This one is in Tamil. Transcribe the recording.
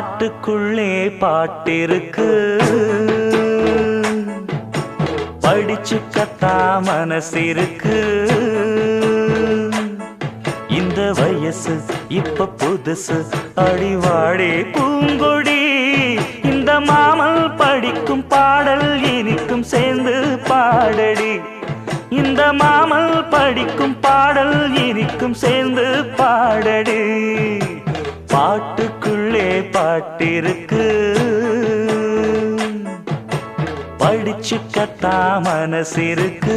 பாட்டுக்குள்ளே பாட்டிருக்கு, படிச்சுக்கத்தா மனசிருக்கு. இந்த வயசு இப்ப புதுசு, அடிவாடி பூங்கொடி. இந்த மாமல் படிக்கும் பாடல் இனிக்கும் சேர்ந்து பாடடி. இந்த மாமல் படிக்கும் பாடல் இனிக்கும் சேர்ந்து பாடடி. பாட்டுக்குள்ளே பாட்டிருக்கு, படிச்சுக்கத்தா மனசிருக்கு.